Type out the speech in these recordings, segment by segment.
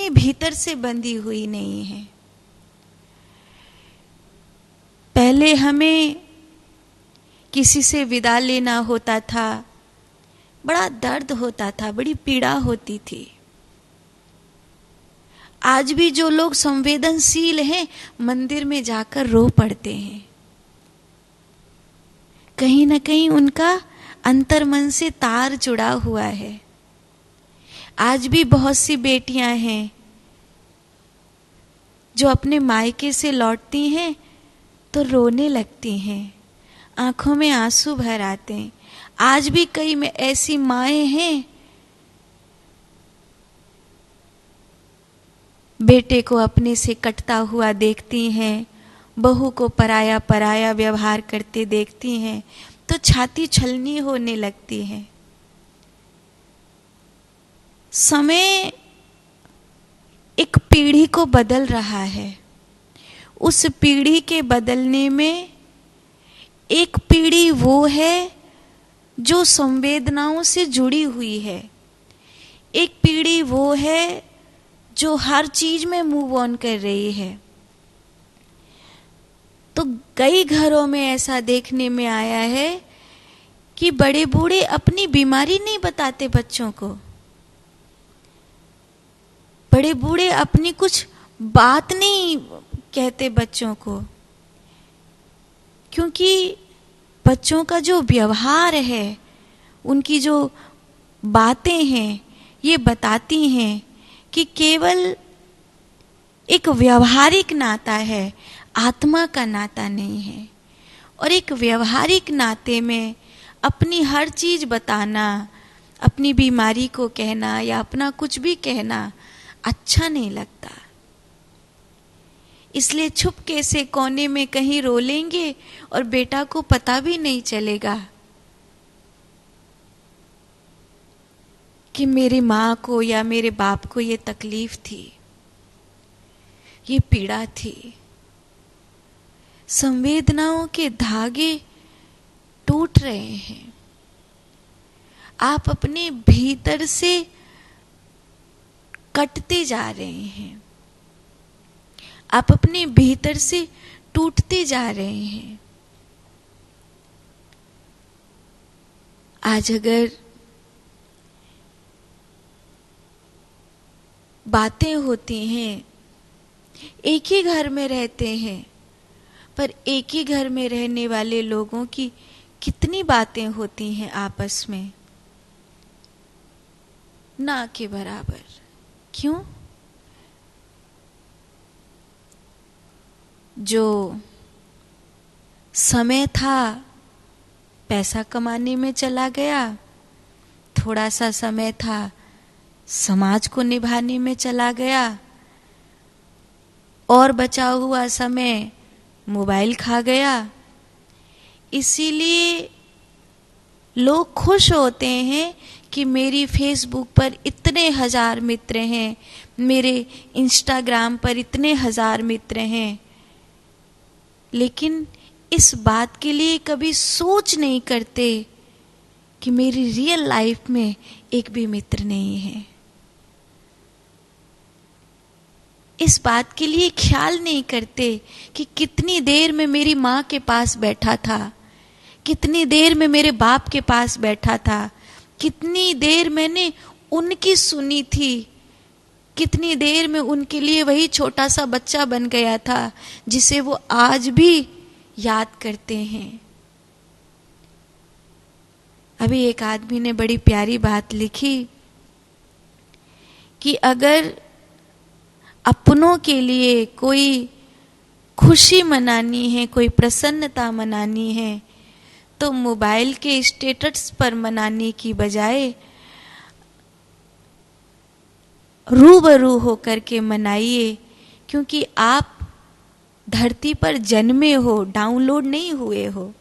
अपने भीतर से बंधी हुई नहीं है। पहले हमें किसी से विदा लेना होता था, बड़ा दर्द होता था, बड़ी पीड़ा होती थी। आज भी जो लोग संवेदनशील हैं मंदिर में जाकर रो पड़ते हैं। कहीं ना कहीं उनका अंतर्मन से तार जुड़ा हुआ है। आज भी बहुत सी बेटियां हैं जो अपने मायके से लौटती हैं तो रोने लगती हैं, आंखों में आंसू भर आते हैं। आज भी कई में ऐसी माएं हैं बेटे को अपने से कटता हुआ देखती हैं, बहू को पराया पराया व्यवहार करते देखती हैं तो छाती छलनी होने लगती है। समय एक पीढ़ी को बदल रहा है। उस पीढ़ी के बदलने में एक पीढ़ी वो है जो संवेदनाओं से जुड़ी हुई है, एक पीढ़ी वो है जो हर चीज में मूव ऑन कर रही है। तो कई घरों में ऐसा देखने में आया है कि बड़े बूढ़े अपनी बीमारी नहीं बताते बच्चों को, बड़े बूढ़े अपनी कुछ बात नहीं कहते बच्चों को, क्योंकि बच्चों का जो व्यवहार है, उनकी जो बातें हैं, ये बताती हैं कि केवल एक व्यवहारिक नाता है, आत्मा का नाता नहीं है। और एक व्यवहारिक नाते में अपनी हर चीज बताना, अपनी बीमारी को कहना या अपना कुछ भी कहना अच्छा नहीं लगता। इसलिए छुपके से कोने में कहीं रो लेंगे और बेटा को पता भी नहीं चलेगा कि मेरी माँ को या मेरे बाप को ये तकलीफ थी, ये पीड़ा थी। संवेदनाओं के धागे टूट रहे हैं। आप अपने भीतर से कटते जा रहे हैं, आप अपने भीतर से टूटते जा रहे हैं। आज अगर बातें होती हैं, एक ही घर में रहते हैं, पर एक ही घर में रहने वाले लोगों की कितनी बातें होती हैं आपस में, ना के बराबर। क्यों? जो समय था पैसा कमाने में चला गया, थोड़ा सा समय था समाज को निभाने में चला गया, और बचा हुआ समय मोबाइल खा गया। इसीलिए लोग खुश होते हैं कि मेरी फेसबुक पर इतने हजार मित्र हैं, मेरे इंस्टाग्राम पर इतने हजार मित्र हैं, लेकिन इस बात के लिए कभी सोच नहीं करते कि मेरी रियल लाइफ में एक भी मित्र नहीं है। इस बात के लिए ख्याल नहीं करते कि कितनी देर में मेरी माँ के पास बैठा था, कितनी देर में मेरे बाप के पास बैठा था, कितनी देर मैंने उनकी सुनी थी, कितनी देर में उनके लिए वही छोटा सा बच्चा बन गया था जिसे वो आज भी याद करते हैं। अभी एक आदमी ने बड़ी प्यारी बात लिखी कि अगर अपनों के लिए कोई खुशी मनानी है, कोई प्रसन्नता मनानी है, तो मोबाइल के स्टेटस पर मनाने की बजाय रूबरू होकर के मनाइए, क्योंकि आप धरती पर जन्मे हो, डाउनलोड नहीं हुए हो।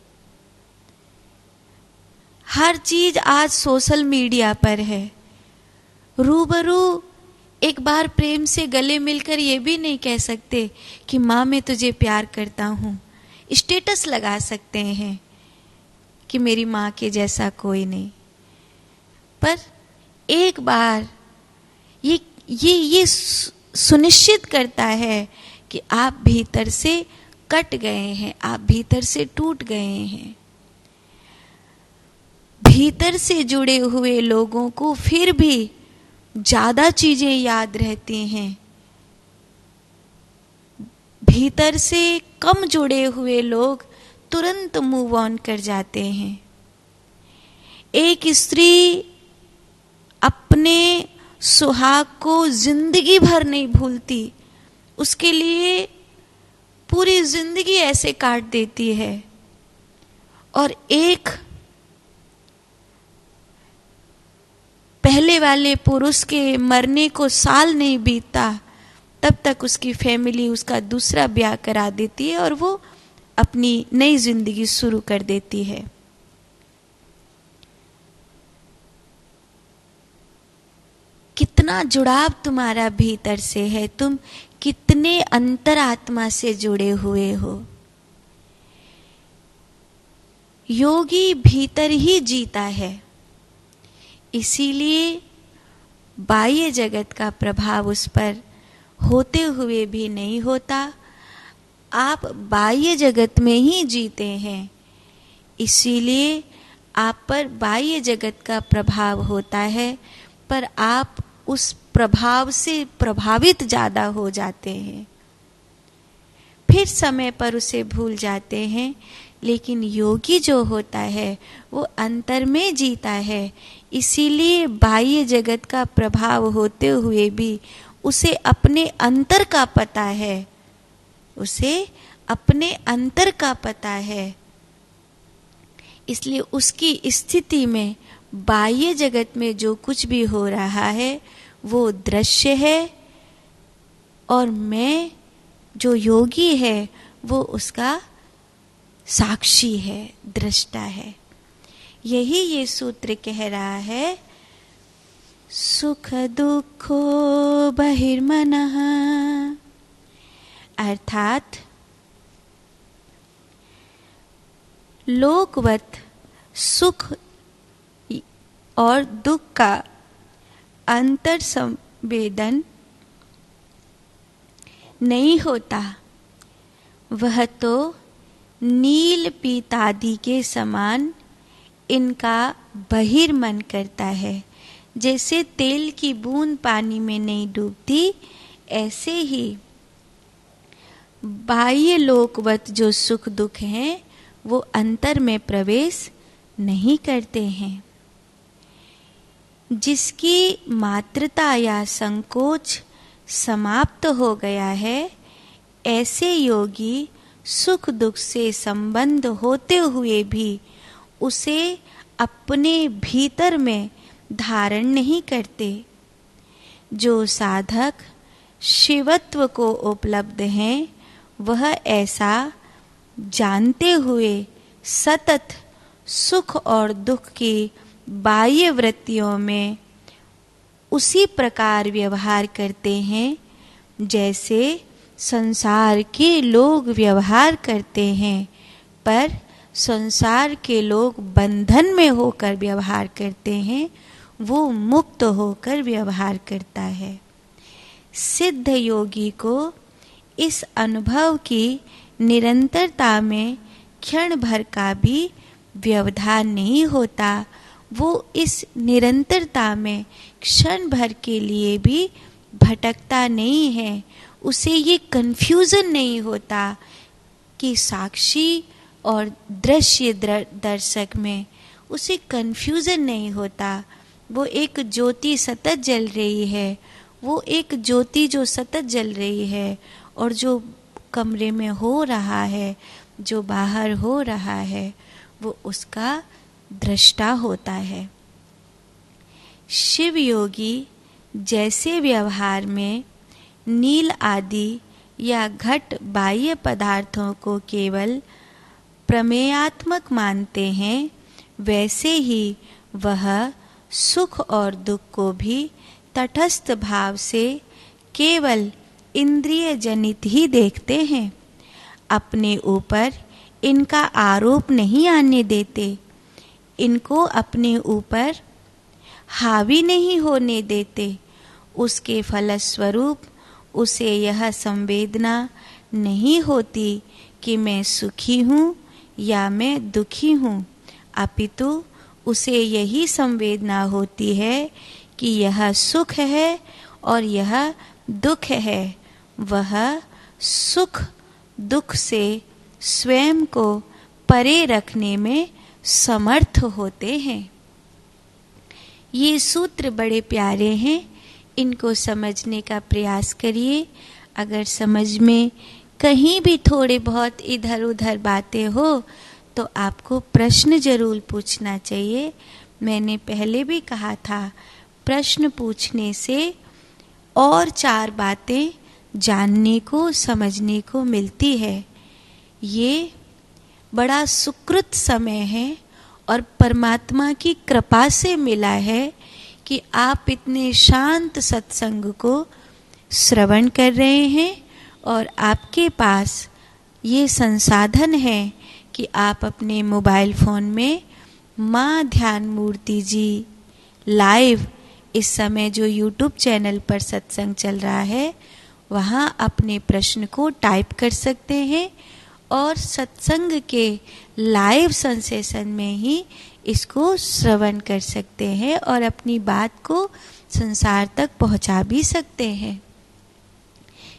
हर चीज आज सोशल मीडिया पर है। रूबरू एक बार प्रेम से गले मिलकर ये भी नहीं कह सकते कि माँ मैं तुझे प्यार करता हूँ। स्टेटस लगा सकते हैं कि मेरी माँ के जैसा कोई नहीं, पर एक बार ये सुनिश्चित करता है कि आप भीतर से कट गए हैं, आप भीतर से टूट गए हैं। भीतर से जुड़े हुए लोगों को फिर भी ज्यादा चीजें याद रहती हैं, भीतर से कम जुड़े हुए लोग तुरंत मूव ऑन कर जाते हैं। एक स्त्री अपने सुहाग को जिंदगी भर नहीं भूलती, उसके लिए पूरी जिंदगी ऐसे काट देती है। और एक पहले वाले पुरुष के मरने को साल नहीं बीतता तब तक उसकी फैमिली उसका दूसरा ब्याह करा देती है और वो अपनी नई जिंदगी शुरू कर देती है। कितना जुड़ाव तुम्हारा भीतर से है, तुम कितने अंतरात्मा से जुड़े हुए हो। योगी भीतर ही जीता है, इसीलिए बाह्य जगत का प्रभाव उस पर होते हुए भी नहीं होता। आप बाह्य जगत में ही जीते हैं, इसीलिए आप पर बाह्य जगत का प्रभाव होता है, पर आप उस प्रभाव से प्रभावित ज़्यादा हो जाते हैं, फिर समय पर उसे भूल जाते हैं। लेकिन योगी जो होता है वो अंतर में जीता है, इसीलिए बाह्य जगत का प्रभाव होते हुए भी उसे अपने अंतर का पता है, उसे अपने अंतर का पता है। इसलिए उसकी स्थिति में बाह्य जगत में जो कुछ भी हो रहा है वो दृश्य है, और मैं जो योगी है वो उसका साक्षी है, दृष्टा है। यही ये सूत्र कह रहा है, सुख दुखो बहिर्मनः, अर्थात लोकवत सुख और दुख का अंतर संवेदन नहीं होता, वह तो नील पीतादि के समान इनका बहिर्मन करता है। जैसे तेल की बूंद पानी में नहीं डूबती, ऐसे ही बाह्य लोकवत जो सुख दुख हैं वो अंतर में प्रवेश नहीं करते हैं। जिसकी मात्रता या संकोच समाप्त हो गया है, ऐसे योगी सुख दुख से संबंध होते हुए भी उसे अपने भीतर में धारण नहीं करते। जो साधक शिवत्व को उपलब्ध हैं, वह ऐसा जानते हुए सतत सुख और दुख की बाह्य वृत्तियों में उसी प्रकार व्यवहार करते हैं जैसे संसार के लोग व्यवहार करते हैं, पर संसार के लोग बंधन में होकर व्यवहार करते हैं, वो मुक्त होकर व्यवहार करता है। सिद्ध योगी को इस अनुभव की निरंतरता में क्षण भर का भी व्यवधान नहीं होता। वो इस निरंतरता में क्षण भर के लिए भी भटकता नहीं है। उसे ये कंफ्यूजन नहीं होता कि साक्षी और दृश्य दर्शक में, उसे कंफ्यूजन नहीं होता। वो एक ज्योति सतत जल रही है, वो एक ज्योति जो सतत जल रही है, और जो कमरे में हो रहा है, जो बाहर हो रहा है, वो उसका दृष्टा होता है। शिव योगी जैसे व्यवहार में नील आदि या घट बाह्य पदार्थों को केवल प्रमेयात्मक मानते हैं, वैसे ही वह सुख और दुख को भी तटस्थ भाव से केवल इंद्रिय जनित ही देखते हैं। अपने ऊपर इनका आरोप नहीं आने देते, इनको अपने ऊपर हावी नहीं होने देते। उसके फलस्वरूप उसे यह संवेदना नहीं होती कि मैं सुखी हूँ या मैं दुखी हूँ, अपितु उसे यही संवेदना होती है कि यह सुख है और यह दुख है। वह सुख दुख से स्वयं को परे रखने में समर्थ होते हैं। ये सूत्र बड़े प्यारे हैं, इनको समझने का प्रयास करिए। अगर समझ में कहीं भी थोड़े बहुत इधर उधर बातें हो तो आपको प्रश्न जरूर पूछना चाहिए। मैंने पहले भी कहा था, प्रश्न पूछने से और 4 बातें जानने को समझने को मिलती है। ये बड़ा सुकृत समय है और परमात्मा की कृपा से मिला है कि आप इतने शांत सत्संग को श्रवण कर रहे हैं और आपके पास ये संसाधन है कि आप अपने मोबाइल फ़ोन में माँ ध्यान मूर्ति जी लाइव इस समय जो यूट्यूब चैनल पर सत्संग चल रहा है वहाँ अपने प्रश्न को टाइप कर सकते हैं और सत्संग के लाइव संसेशन में ही इसको श्रवण कर सकते हैं और अपनी बात को संसार तक पहुंचा भी सकते हैं।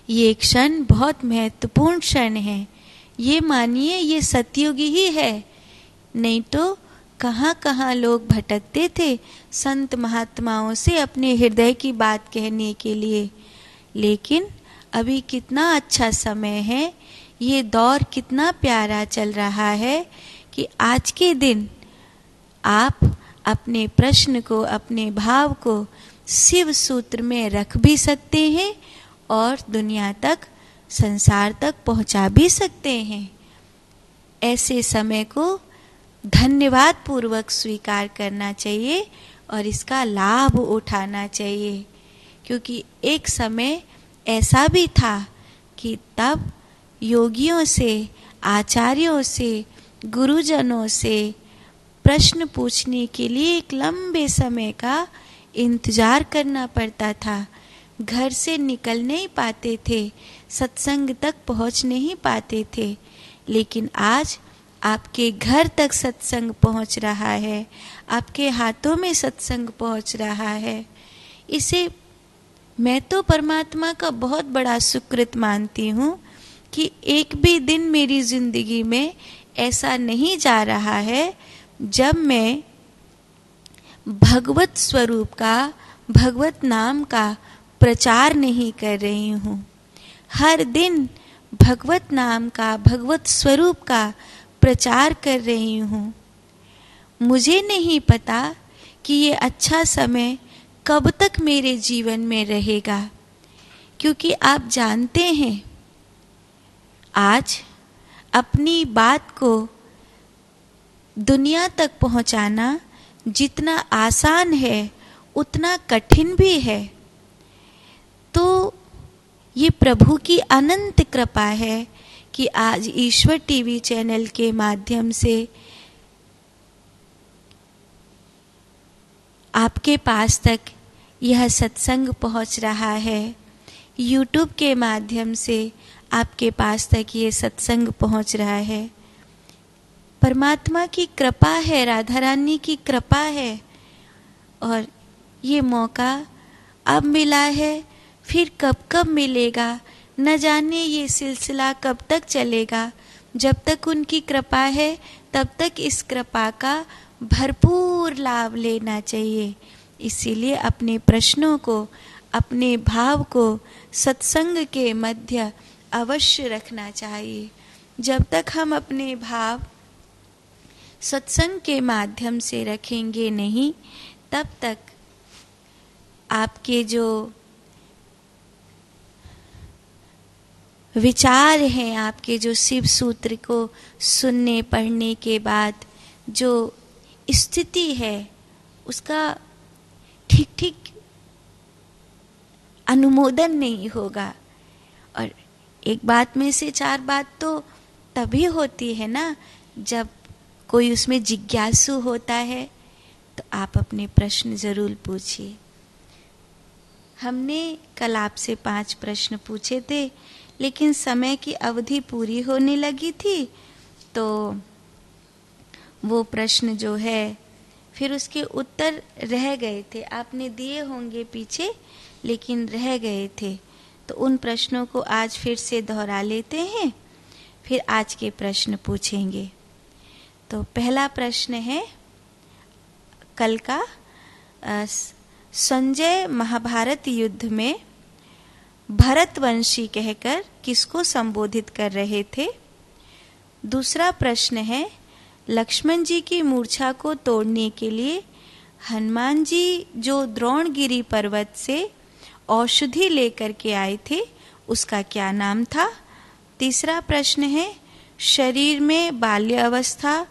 ये क्षण बहुत महत्वपूर्ण क्षण है। ये मानिए ये सतयुग ही है, नहीं तो कहाँ कहाँ लोग भटकते थे संत महात्माओं से अपने हृदय की बात कहने के लिए। लेकिन अभी कितना अच्छा समय है, ये दौर कितना प्यारा चल रहा है कि आज के दिन आप अपने प्रश्न को, अपने भाव को शिव सूत्र में रख भी सकते हैं और दुनिया तक, संसार तक पहुंचा भी सकते हैं। ऐसे समय को धन्यवाद पूर्वक स्वीकार करना चाहिए और इसका लाभ उठाना चाहिए, क्योंकि एक समय ऐसा भी था कि तब योगियों से, आचार्यों से, गुरुजनों से प्रश्न पूछने के लिए एक लंबे समय का इंतजार करना पड़ता था। घर से निकल नहीं पाते थे, सत्संग तक पहुंच नहीं पाते थे। लेकिन आज आपके घर तक सत्संग पहुंच रहा है, आपके हाथों में सत्संग पहुंच रहा है। इसे मैं तो परमात्मा का बहुत बड़ा सुकृत मानती हूँ कि एक भी दिन मेरी जिंदगी में ऐसा नहीं जा रहा है जब मैं भगवत स्वरूप का, भगवत नाम का प्रचार नहीं कर रही हूँ। हर दिन भगवत नाम का, भगवत स्वरूप का प्रचार कर रही हूँ। मुझे नहीं पता कि ये अच्छा समय कब तक मेरे जीवन में रहेगा, क्योंकि आप जानते हैं आज अपनी बात को दुनिया तक पहुंचाना जितना आसान है उतना कठिन भी है। तो ये प्रभु की अनंत कृपा है कि आज ईश्वर टीवी चैनल के माध्यम से आपके पास तक यह सत्संग पहुंच रहा है। यूट्यूब के माध्यम से आपके पास तक ये सत्संग पहुंच रहा है। परमात्मा की कृपा है, राधा रानी की कृपा है। और ये मौका अब मिला है, फिर कब कब मिलेगा न जाने। ये सिलसिला कब तक चलेगा। जब तक उनकी कृपा है तब तक इस कृपा का भरपूर लाभ लेना चाहिए। इसीलिए अपने प्रश्नों को, अपने भाव को सत्संग के मध्य अवश्य रखना चाहिए। जब तक हम अपने भाव सत्संग के माध्यम से रखेंगे नहीं, तब तक आपके जो विचार हैं, आपके जो शिव सूत्र को सुनने पढ़ने के बाद जो स्थिति है उसका ठीक ठीक अनुमोदन नहीं होगा। और एक बात में से 4 बात तो तभी होती है ना जब कोई उसमें जिज्ञासु होता है। तो आप अपने प्रश्न जरूर पूछिए। हमने कल आपसे 5 प्रश्न पूछे थे, लेकिन समय की अवधि पूरी होने लगी थी, तो वो प्रश्न जो है फिर उसके उत्तर रह गए थे। आपने दिए होंगे पीछे, लेकिन रह गए थे, तो उन प्रश्नों को आज फिर से दोहरा लेते हैं, फिर आज के प्रश्न पूछेंगे। तो पहला प्रश्न है कल का, संजय महाभारत युद्ध में भरतवंशी कहकर किसको संबोधित कर रहे थे? दूसरा प्रश्न है, लक्ष्मण जी की मूर्छा को तोड़ने के लिए हनुमान जी जो द्रोणगिरी पर्वत से औषधि लेकर के आए थे, उसका क्या नाम था? तीसरा प्रश्न है, शरीर में बाल्यावस्था